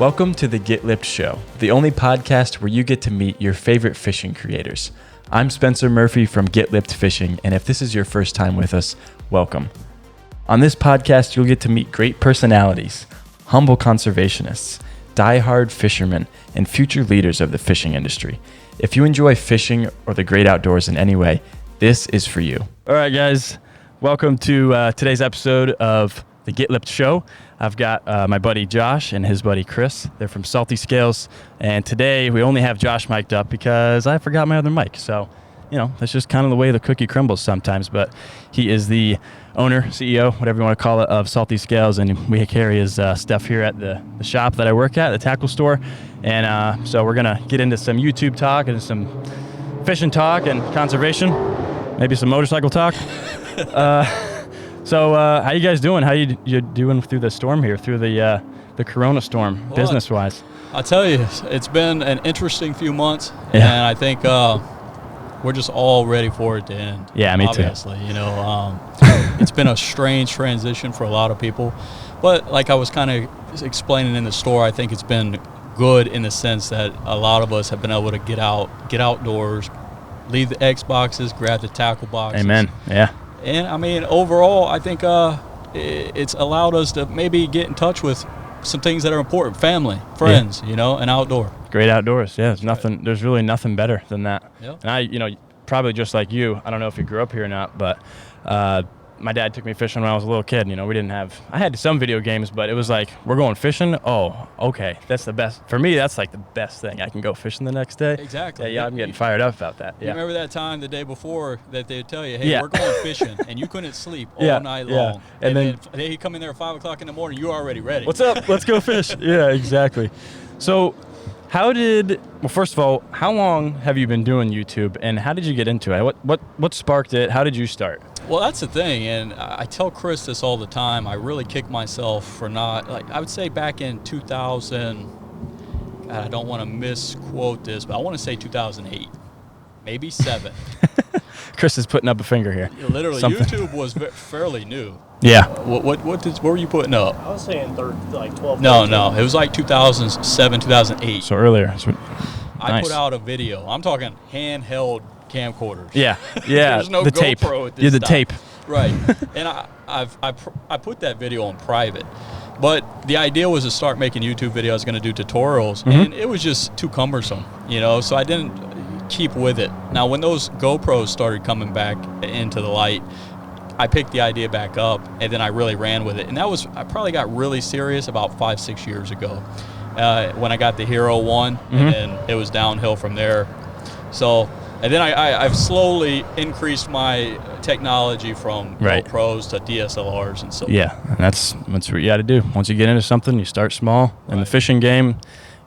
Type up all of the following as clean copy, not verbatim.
Welcome to the Get Lipped Show, the only podcast where you get to meet your favorite fishing creators. I'm Spencer Murphy from Get Lipped Fishing, and if this is your first time with us, welcome. On this podcast, you'll get to meet great personalities, humble conservationists, die-hard fishermen, and future leaders of the fishing industry. If you enjoy fishing or the great outdoors in any way, this is for you. All right, guys, welcome to today's episode of the Get Lipped Show. I've got my buddy Josh and his buddy Chris. They're from Salty Scales, and today we only have Josh mic'd up because I forgot my other mic. So, you know, that's just kind of the way the cookie crumbles sometimes, but he is the owner, CEO, whatever you want to call it, of Salty Scales, and we carry his stuff here at the shop that I work at, the tackle store. And so we're going to get into some YouTube talk and some fishing talk and conservation, maybe some motorcycle talk. So how you guys doing? How you doing through the storm here, through the Corona storm, well, business-wise? I'll tell you, it's been an interesting few months, and I think we're just all ready for it to end. Yeah, me obviously. You know, it's been a strange transition for a lot of people, but like I was kind of explaining in the store, I think it's been good in the sense that a lot of us have been able to get outdoors, leave the Xboxes, grab the tackle boxes. Amen. Yeah. And, I mean, overall, I think it's allowed us to maybe get in touch with some things that are important, family, friends, you know, and outdoor. Great outdoors, yeah. There's really nothing better than that. Yep. And I, you know, probably just like you, I don't know if you grew up here or not, but my dad took me fishing when I was a little kid. You know, I had some video games, but it was like, we're going fishing? Oh, okay. That's the best. For me, that's like the best thing. I can go fishing the next day. Exactly. Yeah, I'm getting fired up about that. You Yeah. remember that time the day before that they'd tell you, hey, we're going fishing, and you couldn't sleep all night long. And then they come in there at 5 o'clock in the morning, you're already ready. What's up? Let's go fish. Yeah, exactly. So first of all, how long have you been doing YouTube, and how did you get into it? What sparked it? How did you start? Well, that's the thing, and I tell Chris this all the time. I really kick myself for not, like, I would say back in 2000, God, I don't want to misquote this, but I want to say 2008, maybe 7. Chris is putting up a finger here. Literally, something. YouTube was fairly new. Yeah. What were you putting up? I was saying 12. No, it was like 2007, 2008. So earlier. I put out a video. I'm talking handheld camcorders. Yeah. There's no the GoPro tape. at this Yeah, the time. tape. Right. And I put that video on private. But the idea was to start making YouTube videos. I was going to do tutorials, and it was just too cumbersome, you know, so I didn't keep with it. Now, when those GoPros started coming back into the light, I picked the idea back up, and then I really ran with it. And I probably got really serious about 5-6 years ago when I got the Hero 1, and then it was downhill from there. So, and then I've slowly increased my technology from GoPros to DSLRs and so. Yeah, and that's what you got to do. Once you get into something, you start small. In the fishing game,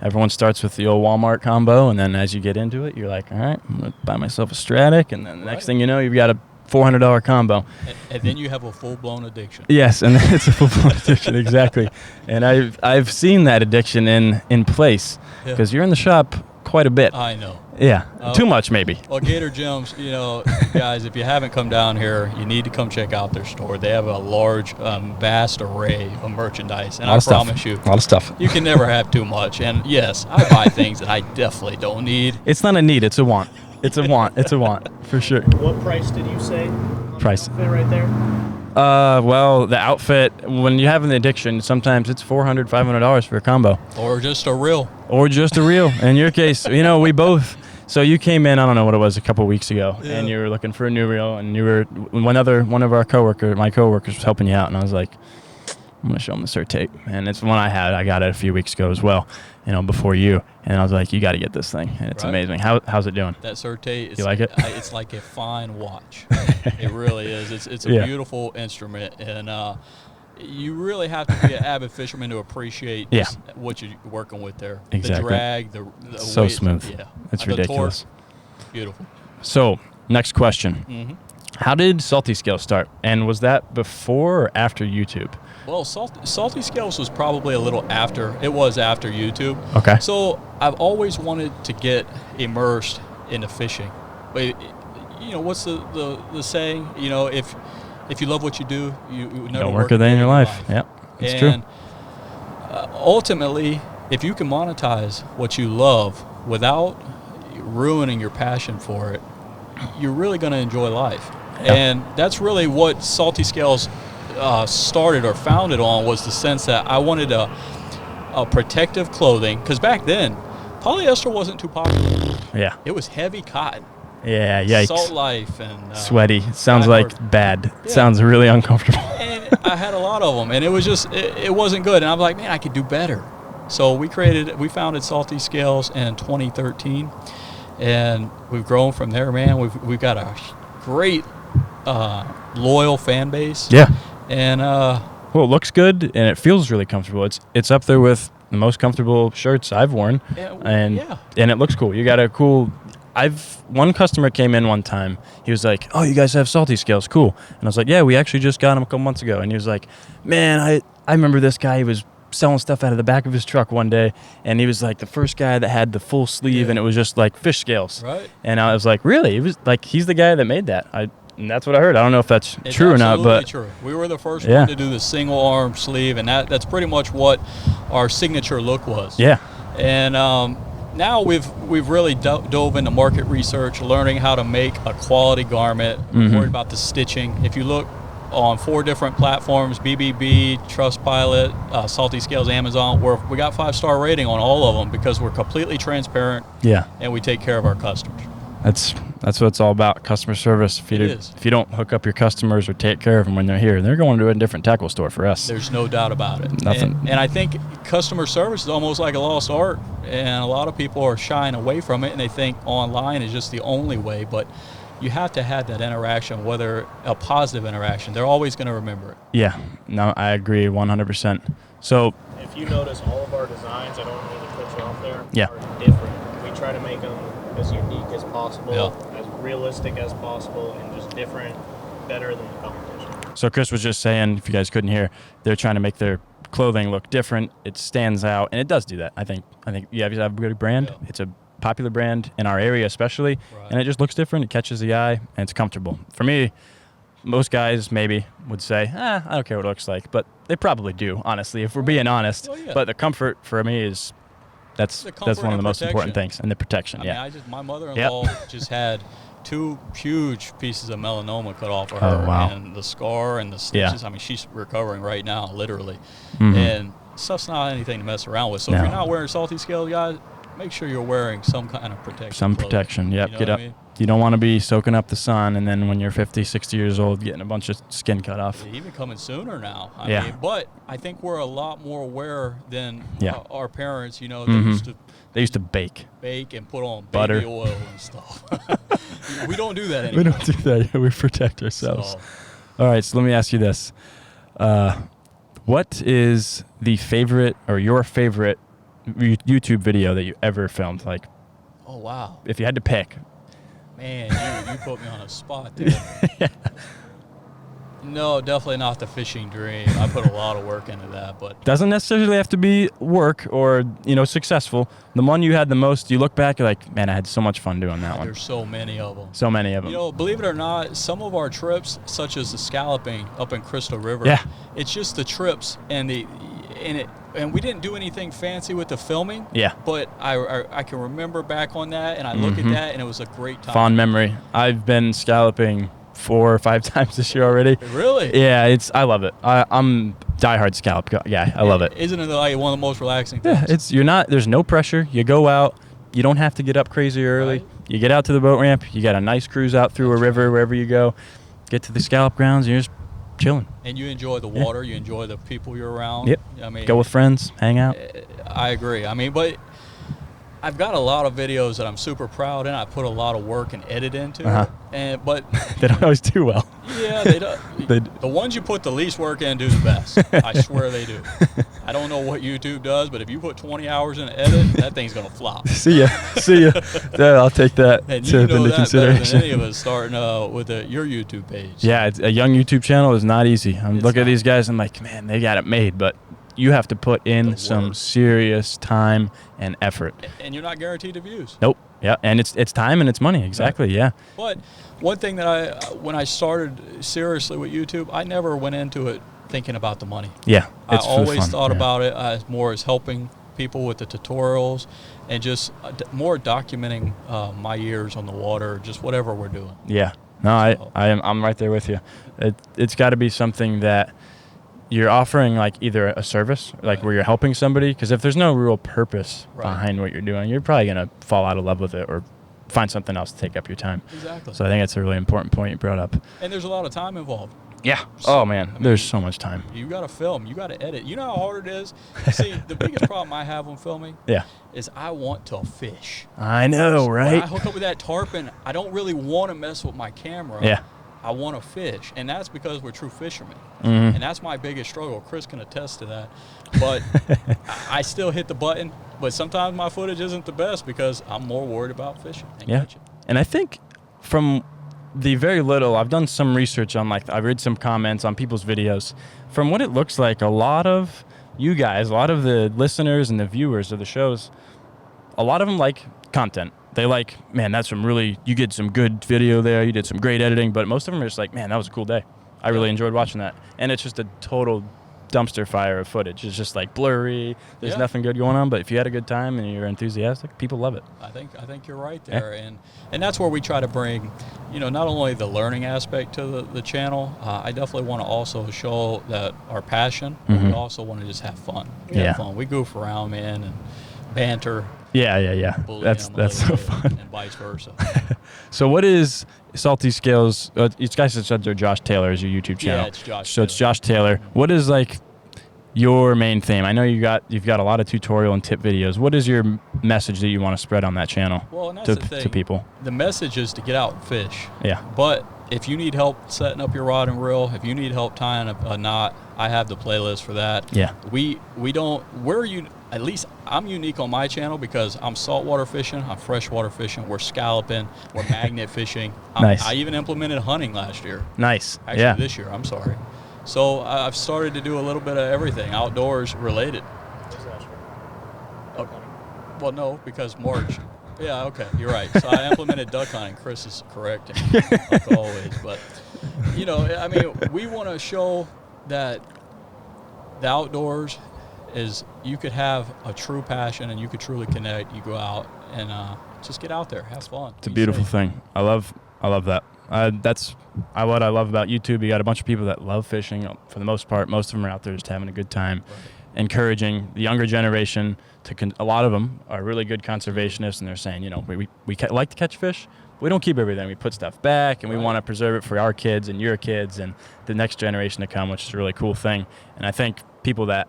everyone starts with the old Walmart combo, and then as you get into it, you're like, all right, I'm going to buy myself a Stratic, and then the next thing you know, you've got a $400 combo. And then you have a full-blown addiction. Yes, and it's a full-blown addiction, exactly. And I've seen that addiction in place, because you're in the shop quite a bit. I know. Yeah, too much maybe. Well, Gator Gems, you know, guys, if you haven't come down here, you need to come check out their store. They have a large, vast array of merchandise, and I promise you, a lot of stuff. You can never have too much. And yes, I buy things that I definitely don't need. It's not a need; it's a want. It's a want. It's a want for sure. What price did you say? Price. Fit right there. Well, the outfit, when you have an addiction, sometimes it's $400, $500 for a combo. Or just a reel. In your case, you know, we both. So you came in, I don't know what it was, a couple weeks ago, and you were looking for a new reel, and one of my coworkers was helping you out, and I was like, I'm going to show him the Cert tape. And it's one I got it a few weeks ago as well, you know, before you. And I was like, you got to get this thing. And it's amazing. How's it doing? That Cert tape, you like it? It's like a fine watch. It really is. It's a beautiful instrument. And you really have to be an avid fisherman to appreciate what you're working with there. Exactly. The drag, the so weight, smooth. Yeah. It's ridiculous. Torque, beautiful. So, next question. How did Salty Scales start? And was that before or after YouTube? Well, Salty Scales was probably a little after. It was after YouTube. Okay. So I've always wanted to get immersed into fishing. But, you know, what's the saying? You know, if you love what you do, you never don't work a day in your life. Yep, that's true. And ultimately, if you can monetize what you love without ruining your passion for it, you're really going to enjoy life. Yeah. And that's really what Salty Scales started or founded on, was the sense that I wanted a protective clothing, because back then polyester wasn't too popular. Yeah. It was heavy cotton. Yeah, yikes. Salt Life and sweaty. Sounds like bad. Yeah. Sounds really uncomfortable. And I had a lot of them, and it was just it wasn't good. And I was like, man, I could do better. So we founded Salty Scales in 2013, and we've grown from there, man. We've got a great loyal fan base. Yeah. And well, it looks good and it feels really comfortable. It's up there with the most comfortable shirts I've worn, and it looks cool. You got a cool. One customer came in one time. He was like, "Oh, you guys have Salty Scales, cool." And I was like, "Yeah, we actually just got them a couple months ago." And he was like, "Man, I remember this guy. He was selling stuff out of the back of his truck one day, and he was like the first guy that had the full sleeve, and it was just like fish scales." Right. And I was like, "Really?" He was like, "He's the guy that made that." And that's what I heard. I don't know if that's true or not, but true. We were the first one to do the single arm sleeve, and that's pretty much what our signature look was. Yeah. And now we've really dove into market research, learning how to make a quality garment. Worried about the stitching. If you look on 4 different platforms, BBB, Trustpilot, Salty Scales, Amazon, we got 5-star rating on all of them, because we're completely transparent. Yeah. And we take care of our customers. That's what it's all about, customer service. If you don't hook up your customers or take care of them when they're here, they're going to a different tackle store for us. There's no doubt about it. Nothing. And I think customer service is almost like a lost art, and a lot of people are shying away from it, and they think online is just the only way, but you have to have that interaction, whether a positive interaction. They're always going to remember it. Yeah. No, I agree 100%. So if you notice, all of our designs, I don't mean to put you off there, Yeah. are different. We try to make them as unique as possible, as realistic as possible, and just different, better than the competition. So Chris was just saying, if you guys couldn't hear, they're trying to make their clothing look different. It stands out, and it does do that. I think you have to have a good brand. Yeah. It's a popular brand in our area especially, and it just looks different. It catches the eye, and it's comfortable. For me, most guys maybe would say, I don't care what it looks like, but they probably do, honestly, if we're being honest. Well, yeah. But the comfort for me is that's one of the most important things, and the protection. My mother-in-law just had 2 huge pieces of melanoma cut off of her, Oh, wow. and the scar and the stitches. I mean, she's recovering right now, literally. Mhm. And stuff's not anything to mess around with. So if you're not wearing Salty Scales, guys, make sure you're wearing some kind of protection. Some clothing. protection, yep. You know Get what up. I mean? You don't want to be soaking up the sun, and then when you're 50, 60 years old, getting a bunch of skin cut off. Even coming sooner now. I Yeah. mean, but I think we're a lot more aware than our parents. You know, They used to bake. bake and put on Butter. baby oil and stuff. We don't do that We anymore. don't do that. We protect ourselves. So, All right, so let me ask you this. What is the favorite or your favorite YouTube video that you ever filmed? Like, oh, wow. if you had to pick. Man, you put me on a spot there. No, definitely not the fishing dream. I put a lot of work into that, but Doesn't necessarily have to be work or, successful. The one you had the most, you look back, you're like, man, I had so much fun doing that one. there's so many of them. So many of them. You know, believe it or not, some of our trips, such as the Scalloping up in Crystal River, it's just the trips and we didn't do anything fancy with the filming. Yeah. But I can remember back on that, and I look at that, and it was a great time. Fond memory. I've been scalloping 4 or 5 times this year already. Really? Yeah, I love it. I'm diehard scallop guy. I love it. Isn't it like one of the most relaxing things? Yeah, there's no pressure. You go out. You don't have to get up crazy early. Right. You get out to the boat ramp. You got a nice cruise out through a river, wherever you go. Get to the scallop grounds, and you're just chilling. And you enjoy the water. You enjoy the people you're around. Yep. I mean, Go with friends, hang out. I agree. I mean, but I've got a lot of videos that I'm super proud in. I put a lot of work and edit into, but They don't always do well. yeah, they don't. The ones you put the least work in do the best. I swear they do. I don't know what YouTube does, but if you put 20 hours in edit, that thing's gonna flop. See ya. Yeah, I'll take that And tip you know into that better consideration. than any of us starting with your YouTube page. Yeah, a young YouTube channel is not easy. I'm looking at these guys, I'm like, man, they got it made, but you have to put in some serious time and effort. And you're not guaranteed the views. Nope. Yeah, and it's time and it's money. Exactly. Yeah. But one thing that when I started seriously with YouTube, I never went into it thinking about the money. Yeah. I It's for the always fun. thought Yeah. about it as more as helping people with the tutorials, and just more documenting my years on the water, just whatever we're doing. Yeah. No, I'm right there with you. It's got to be something that you're offering, like either a service, like where you're helping somebody, because if there's no real purpose behind what you're doing, you're probably going to fall out of love with it or find something else to take up your time. Exactly. So I think that's a really important point you brought up. And there's a lot of time involved. Yeah. Oh, man. There's so much time. You got to film. You got to edit. You know how hard it is? See, the biggest problem I have when filming is I want to fish. I know, right? When I hook up with that tarpon, I don't really want to mess with my camera. Yeah. I want to fish, and that's because we're true fishermen. Mm-hmm. And that's my biggest struggle. Chris can attest to that. But I still hit the button, but sometimes my footage isn't the best because I'm more worried about fishing and catching. And I think from the very little, I've done some research on, like, I've read some comments on people's videos. From what it looks like, a lot of you guys, a lot of the listeners and the viewers of the shows, a lot of them like content. They like, man, that's you get some good video there. You did some great editing. But most of them are just like, man, that was a cool day. I really enjoyed watching that. And it's just a total dumpster fire of footage. It's just like blurry. There's nothing good going on. But if you had a good time and you're enthusiastic, people love it. I think you're right there. And that's where we try to bring, not only the learning aspect to the channel. I definitely want to also show that our passion. But we also want to just have fun. We have fun. We goof around, man, and banter. Yeah. That's so fun. And vice versa. So what is Salty Scales? You guys said they're Josh Taylor is your YouTube channel. Yeah, it's Josh. So it's Josh Taylor. What is like your main theme? I know you've got a lot of tutorial and tip videos. What is your message that you want to spread on that channel to people? The message is to get out and fish. Yeah. But if you need help setting up your rod and reel, if you need help tying a knot, I have the playlist for that. Yeah. At least I'm unique on my channel because I'm saltwater fishing, I'm freshwater fishing, we're scalloping, we're magnet fishing. Nice. I even implemented hunting last year. Nice. Actually, this year, I'm sorry. So I've started to do a little bit of everything, outdoors related. Well, no, because March. Yeah, okay, you're right. So I implemented duck hunting. Chris is correct, like always. But, we want to show that the outdoors is you could have a true passion and you could truly connect. You go out and just get out there, have fun. It's a beautiful thing. I love that. That's what I love about YouTube. You got a bunch of people that love fishing for the most part. Most of them are out there just having a good time, encouraging the younger generation to. A lot of them are really good conservationists, and they're saying, we like to catch fish. We don't keep everything. We put stuff back, and we want to preserve it for our kids and your kids and the next generation to come, which is a really cool thing. And I think people that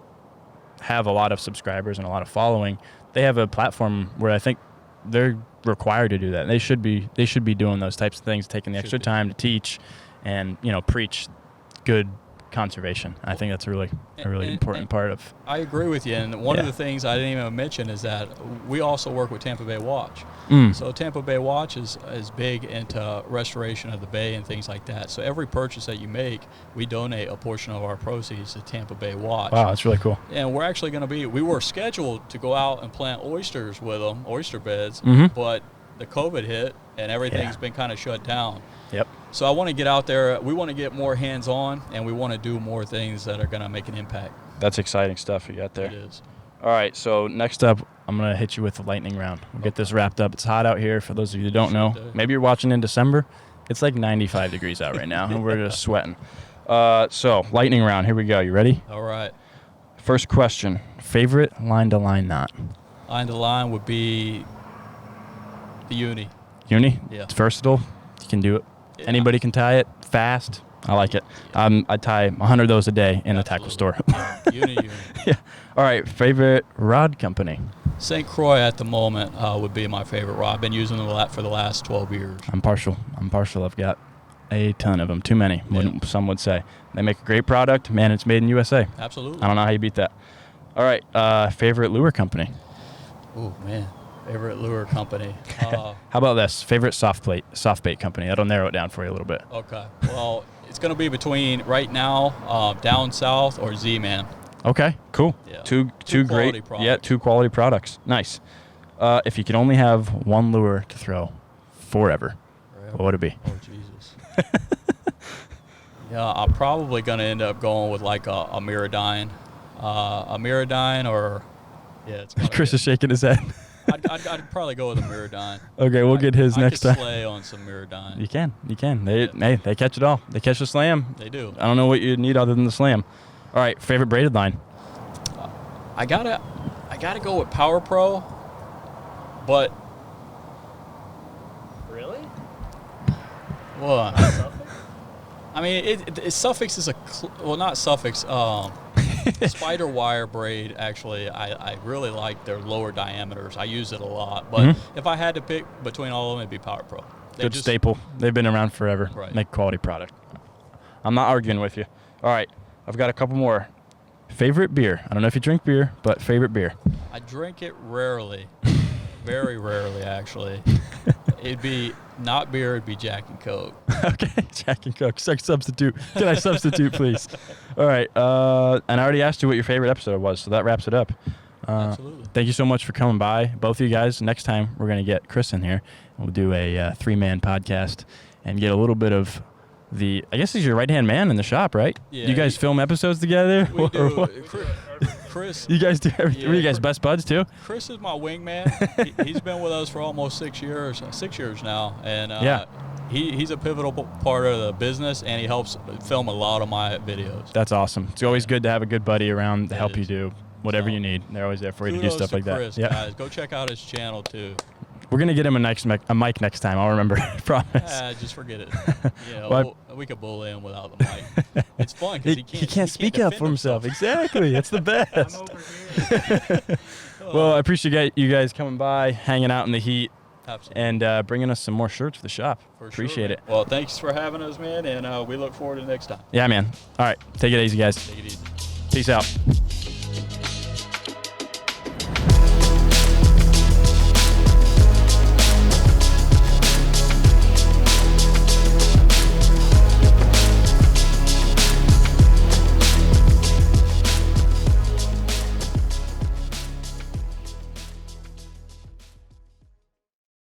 have a lot of subscribers and a lot of following, they have a platform where I think they're required to do that. They should be doing those types of things, taking the extra time to teach and preach good conservation. I think that's a really important part of. I agree with you. And one of the things I didn't even mention is that we also work with Tampa Bay Watch. So Tampa Bay Watch is big into restoration of the bay and things like that. So every purchase that you make, we donate a portion of our proceeds to Tampa Bay Watch. Wow, that's really cool. And we're actually going to we were scheduled to go out and plant oysters with them, oyster beds, but the COVID hit and everything's been kind of shut down. Yep. So I want to get out there. We want to get more hands-on, and we want to do more things that are going to make an impact. That's exciting stuff you got there. It is. All right, so next up, I'm going to hit you with the lightning round. We'll get this wrapped up. It's hot out here, for those of you who don't know. Maybe you're watching in December. It's like 95 degrees out right now, and we're just sweating. So, lightning round. Here we go. You ready? All right. First question. Favorite line-to-line knot? Line-to-line would be the uni. Uni? Yeah. It's versatile. You can do it. Yeah. Anybody can tie it. Fast. I like it. I tie 100 of those a day in a tackle store. Uni. Yeah. All right. Favorite rod company? St. Croix at the moment would be my favorite rod. I've been using them for the last 12 years. I'm partial. I've got a ton of them. Too many, some would say. They make a great product. Man, it's made in USA. Absolutely. I don't know how you beat that. All right. Favorite lure company? Oh, man. Favorite lure company. How about this? Favorite soft bait company? That'll narrow it down for you a little bit. Okay. Well, it's going to be between right now Down South or Z-Man. Okay, cool. Yeah. Two great products. Yeah, 2 quality products. Nice. If you could only have one lure to throw forever, what would it be? Oh, Jesus. Yeah, I'm probably going to end up going with like a Miradyne. A Miradyne or Yeah, it's gotta Chris be is shaking his head. I'd probably go with a Miradyne. Okay, we'll get his next I time. could slay on some Miradyne. You can. They catch it all. They catch the slam. They do. I don't know what you need other than the slam. All right, favorite braided line. I gotta go with Power Pro, but Really? what? Suffix? I mean, Suffix is not Suffix. Spider wire braid. Actually, I really like their lower diameters. I use it a lot, but if I had to pick between all of them, it'd be Power Pro. Good staple. They've been around forever. Right. Make quality product. I'm not arguing with you. All right, I've got a couple more. Favorite beer. I don't know if you drink beer, but favorite beer. I drink it rarely, very rarely actually. It'd be not beer. It'd be Jack and Coke. Okay, Jack and Coke. Substitute. Can I substitute, please? All right. And I already asked you what your favorite episode was, so that wraps it up. Absolutely. Thank you so much for coming by, both of you guys. Next time, we're going to get Chris in here, and we'll do a three-man podcast and get a little bit of I guess he's your right-hand man in the shop, right? Yeah. You guys film episodes together? We Or do. what? Chris. You guys do everything? Yeah, Were you guys best buds, too? Chris is my wingman. He's been with us for almost 6 years now, and he's a pivotal part of the business, and he helps film a lot of my videos. That's awesome. It's always good to have a good buddy around to help you is. do whatever you need. They're always there for you to do Kudos stuff like Chris, that. Yeah. guys, go check out his channel too. We're going to get him a mic next time. I'll remember. I promise. Just forget it. Well, we could bully him without the mic. It's fun because He can't speak up for himself. Exactly. It's the best. I'm over here. Well, I appreciate you guys coming by, hanging out in the heat, Absolutely. and bringing us some more shirts for the shop. For Appreciate sure, it. Well, thanks for having us, man, and we look forward to the next time. Yeah, man. All right. Take it easy, guys. Take it easy. Peace out.